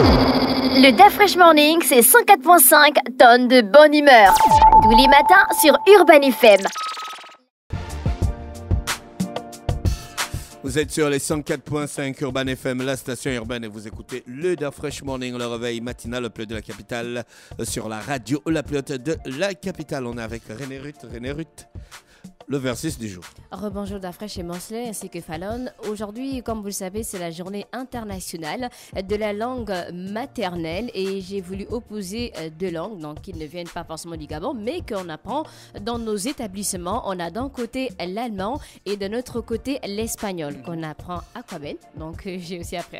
Le Da Fresh Morning, c'est 104.5 tonnes de bonne humeur. Tous les matins sur Urban FM. Vous êtes sur les 104.5 Urban FM, la station urbaine, et vous écoutez le Da Fresh Morning, le réveil matinal, le plus de la capitale, sur la radio, la plus haute de la capitale. On est avec René Ruth. René Ruth, le versus du jour. Rebonjour Da Fresh et Mansley ainsi que Fallon. Aujourd'hui, comme vous le savez, c'est la journée internationale de la langue maternelle et j'ai voulu opposer deux langues, donc qui ne viennent pas forcément du Gabon, mais qu'on apprend dans nos établissements. On a d'un côté l'allemand et de notre côté l'espagnol qu'on apprend à Quaben. Donc j'ai aussi appris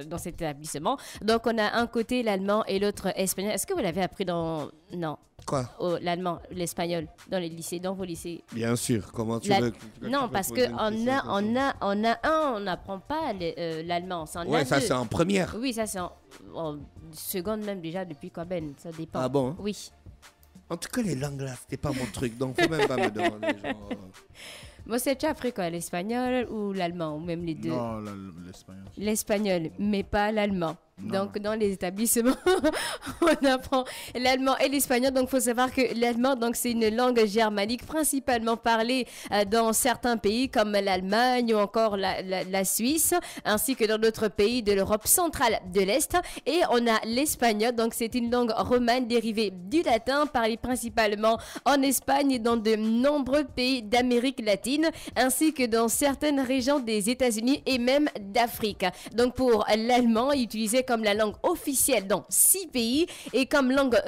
dans cet établissement. Donc on a un côté l'allemand et l'autre espagnol. Est-ce que vous l'avez appris dans... Non. Quoi? L'allemand, l'espagnol, dans les lycées, dans vos lycées. Bien sûr. Comment tu veux Non, parce qu'on on n'apprend pas l'allemand. Ouais, ça c'est en première. Oui, ça c'est en seconde même déjà depuis Quaben, ça dépend. Ah bon? Oui. En tout cas, les langues là, c'était pas mon truc, donc faut même pas me demander. Moi, c'est déjà appris quoi, l'espagnol ou l'allemand, ou même les deux? Non, l'espagnol. L'espagnol, mais pas l'allemand. Donc, dans les établissements, on apprend l'allemand et l'espagnol. Donc, il faut savoir que l'allemand, donc, c'est une langue germanique principalement parlée dans certains pays comme l'Allemagne ou encore la Suisse, ainsi que dans d'autres pays de l'Europe centrale de l'Est. Et on a l'espagnol, donc c'est une langue romane dérivée du latin, parlée principalement en Espagne et dans de nombreux pays d'Amérique latine, ainsi que dans certaines régions des États-Unis et même d'Afrique. Donc, pour l'allemand, utilisé comme la langue officielle dans 6 pays et comme langue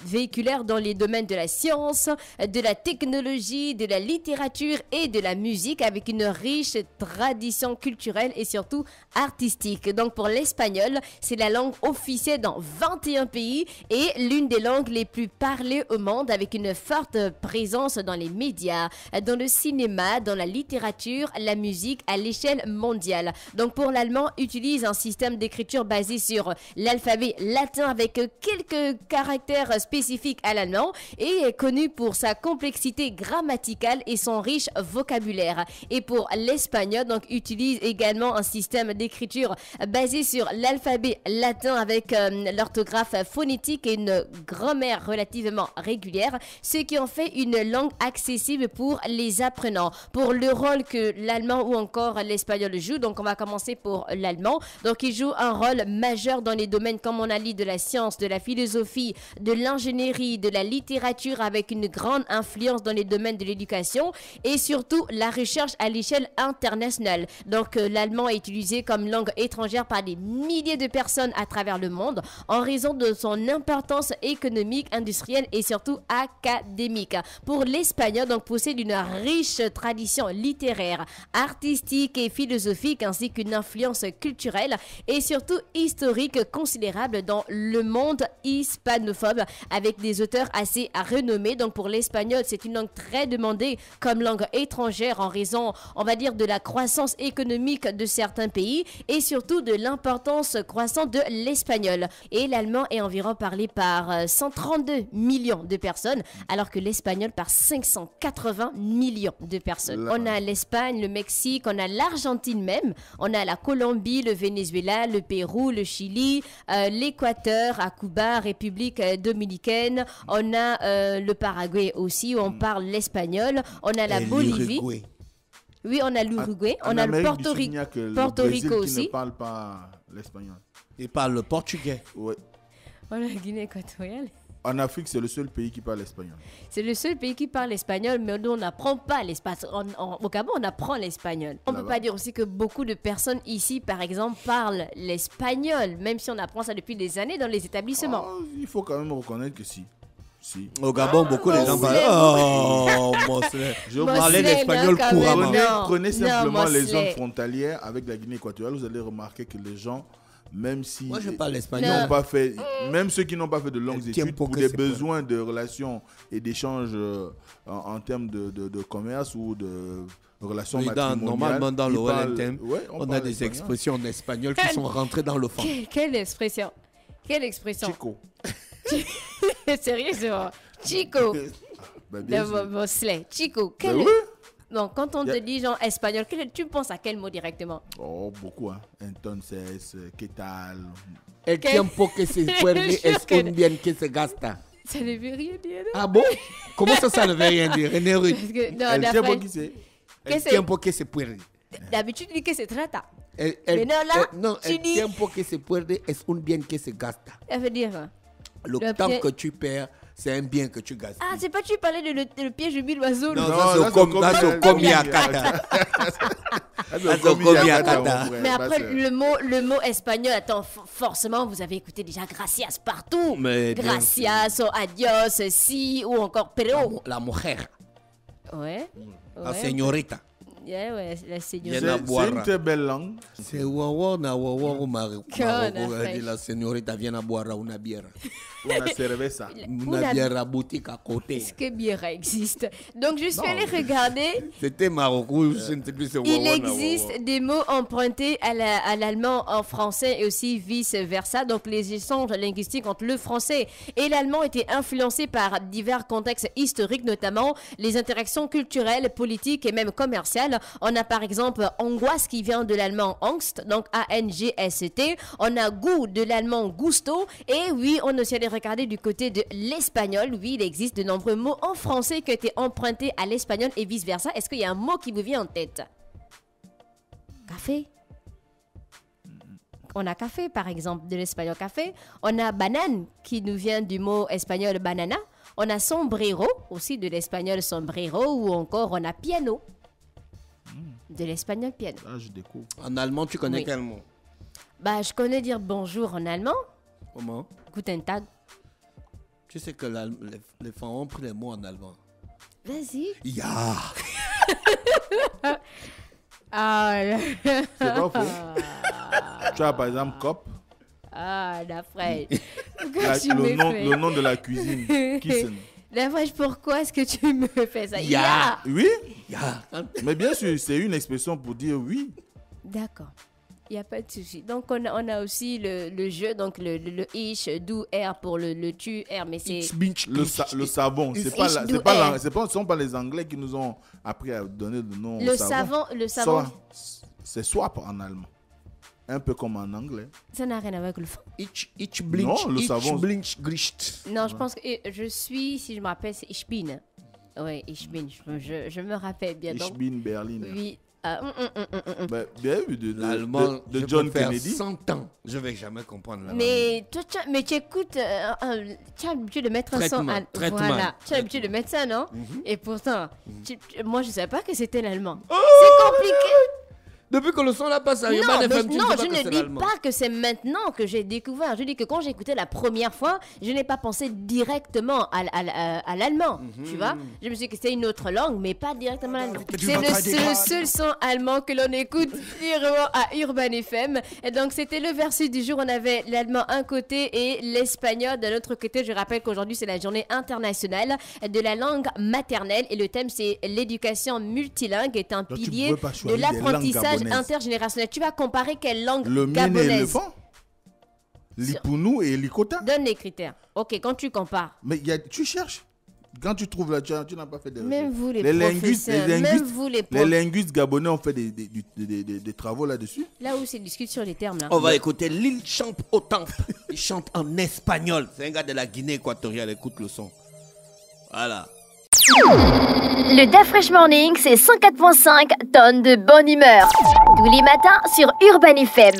véhiculaire dans les domaines de la science, de la technologie, de la littérature et de la musique avec une riche tradition culturelle et surtout artistique. Donc pour l'espagnol, c'est la langue officielle dans 21 pays et l'une des langues les plus parlées au monde avec une forte présence dans les médias, dans le cinéma, dans la littérature, la musique à l'échelle mondiale. Donc pour l'allemand, utilise un système d'écriture basé sur l'alphabet latin avec quelques caractères spécifiques à l'allemand et est connu pour sa complexité grammaticale et son riche vocabulaire. Et pour l'espagnol, donc utilise également un système d'écriture basé sur l'alphabet latin avec l'orthographe phonétique et une grammaire relativement régulière, ce qui en fait une langue accessible pour les apprenants. Pour le rôle que l'allemand ou encore l'espagnol joue, donc on va commencer pour l'allemand. Donc il joue un rôle majeur dans les domaines comme on a dit de la science, de la philosophie, de l'ingénierie, de la littérature avec une grande influence dans les domaines de l'éducation et surtout la recherche à l'échelle internationale. Donc l'allemand est utilisé comme langue étrangère par des milliers de personnes à travers le monde en raison de son importance économique, industrielle et surtout académique. Pour l'espagnol, donc possède une riche tradition littéraire, artistique et philosophique ainsi qu'une influence culturelle et surtout historique considérable dans le monde hispanophobe avec des auteurs assez renommés. Donc pour l'espagnol, c'est une langue très demandée comme langue étrangère en raison, on va dire, de la croissance économique de certains pays et surtout de l'importance croissante de l'espagnol. Et l'allemand est environ parlé par 132 millions de personnes alors que l'espagnol par 580 millions de personnes. On a l'Espagne, le Mexique, on a l'Argentine même, on a la Colombie, le Venezuela, le Pérou, le Chili, l'Équateur, à Cuba, République dominicaine, on a le Paraguay aussi où on parle l'espagnol, on a la Bolivie. Oui, on a l'Uruguay, on a le Porto Rico aussi. Qui ne parle pas l'espagnol. Il parle le portugais. Oui. On a la Guinée équatoriale. En Afrique, c'est le seul pays qui parle espagnol. C'est le seul pays qui parle espagnol, mais nous, on n'apprend pas l'espagnol. Au Gabon, on apprend l'espagnol. On ne peut pas dire aussi que beaucoup de personnes ici, par exemple, parlent l'espagnol, même si on apprend ça depuis des années dans les établissements. Oh, il faut quand même reconnaître que si. Si. Au Gabon, beaucoup de gens parlent. Oh, je parlais l'espagnol couramment. Prenez simplement les zones frontalières avec la Guinée équatoriale, vous allez remarquer que les gens, même si moi je parle espagnol, n'ont pas fait, même ceux qui n'ont pas fait de longues études pour des besoins de relations et d'échanges en termes de commerce ou de relations matrimoniales. Normalement dans le OLNTM, on a des expressions en espagnol qui sont rentrées dans le fond. Quelle expression? Quelle expression? Chico. Sérieusement, Chico. Chico. Quel... Donc, quand on te dit genre espagnol, tu penses à quel mot directement? Oh, beaucoup. Hein. Entonces, ¿qué tal? El tiempo que se pierde es un bien que se gasta. Ça ne veut rien dire. Ah bon? Comment ça ne veut rien dire, René Ruth? El tiempo qui c'est. El tiempo que se pierde. D'habitude, tu dis que c'est trata. Mais non, là, non, tu el dis... tiempo que se pierde es un bien que se gasta. Ça veut dire quoi? Le temps que tu perds, c'est un bien que tu gastes. Ah, c'est pas tu parlais de le piège de mille oiseaux. Non, ça, c'est commis à Kata. Mais après, le mot espagnol, attends, forcément, vous avez écouté déjà gracias partout. Mais gracias, o adios, si, ou encore pero. La mujer. Ouais. La señorita. Ouais, la señorita. C'est une très belle langue. C'est wawa na wawa Maroc. La señorita viene a boire una bière. Una cerveza. Una bière à boutique à côté. Est-ce que bière existe? Donc, je suis allée regarder. C'était Maroc. Il existe des mots empruntés à l'allemand en français et aussi vice-versa. Donc, les échanges linguistiques entre le français et l'allemand étaient influencés par divers contextes historiques, notamment les interactions culturelles, politiques et même commerciales. On a par exemple angoisse qui vient de l'allemand Angst, donc A-N-G-S-T. On a goût de l'allemand gusto. Et oui, on a aussi allé regarder du côté de l'espagnol. Oui, il existe de nombreux mots en français qui ont été empruntés à l'espagnol et vice-versa. Est-ce qu'il y a un mot qui vous vient en tête? Café. On a café, par exemple, de l'espagnol café. On a banane, qui nous vient du mot espagnol banana. On a sombrero, aussi de l'espagnol sombrero. Ou encore, on a piano. De l'espagnol piano. Ah, je découvre. En allemand, tu connais quel mot? Bah, je connais dire bonjour en allemand. Comment? Guten Tag. Tu sais que les femmes ont pris les mots en allemand. Vas-y. Ya. Ah, c'est pas faux. Tu as par exemple cop. Ah, la fraîche. Le nom de la cuisine. Kissen. La fraîche, pourquoi est-ce que tu me fais ça? Ya. Oui. Ya. Mais bien sûr, c'est une expression pour dire oui. D'accord. Il n'y a pas de souci. Donc, on a aussi le jeu, donc le ish, do, R pour le tu, R, mais c'est... Le savon. Ce ne sont pas les Anglais qui nous ont appris à donner le nom au savon. Le savon. C'est swap en allemand. Un peu comme en anglais. Ça n'a rien à voir avec le fond. Ich blinch, non, le savon. Non, je pense que je suis, si je me rappelle, c'est ich bin. Oui, ich bin. Je me rappelle bien. Ich bin Berlin. Oui. Bien vu l'allemand de John Kennedy. 100 ans, je vais jamais comprendre l'allemand. Mais tu écoutes, tu as l'habitude de mettre un son. Voilà, tu as l'habitude de mettre ça, non? Et pourtant, moi je ne savais pas que c'était l'allemand. C'est compliqué. Depuis que le son là passe à non, Urban FM, non, je ne dis pas que c'est maintenant que j'ai découvert. Je dis que quand j'ai écouté la première fois, je n'ai pas pensé directement à l'allemand. Tu vois, je me suis dit que c'était une autre langue, mais pas directement l'allemand. C'est le seul son allemand que l'on écoute directement à Urban FM. Et donc, c'était le versus du jour. On avait l'allemand d'un côté et l'espagnol de l'autre côté. Je rappelle qu'aujourd'hui, c'est la journée internationale de la langue maternelle. Et le thème, c'est l'éducation multilingue est un pilier de l'apprentissage intergénérationnel. Tu vas comparer quelle langue le gabonaise? Le éléphant, l'Ipounou et l'Ikota. Donne les critères. Ok, quand tu compares. Mais tu cherches. Quand tu trouves là, tu n'as pas fait de recherche. Même vous les professeurs, les linguistes gabonais ont fait des travaux là-dessus. Là où c'est discute sur les termes là. On va écouter Lil chante au temple. Il chante en espagnol. C'est un gars de la Guinée équatoriale. Écoute le son. Voilà. Le DAF Fresh Morning, c'est 104.5 tonnes de bonne humeur. Tous les matins sur Urban FM.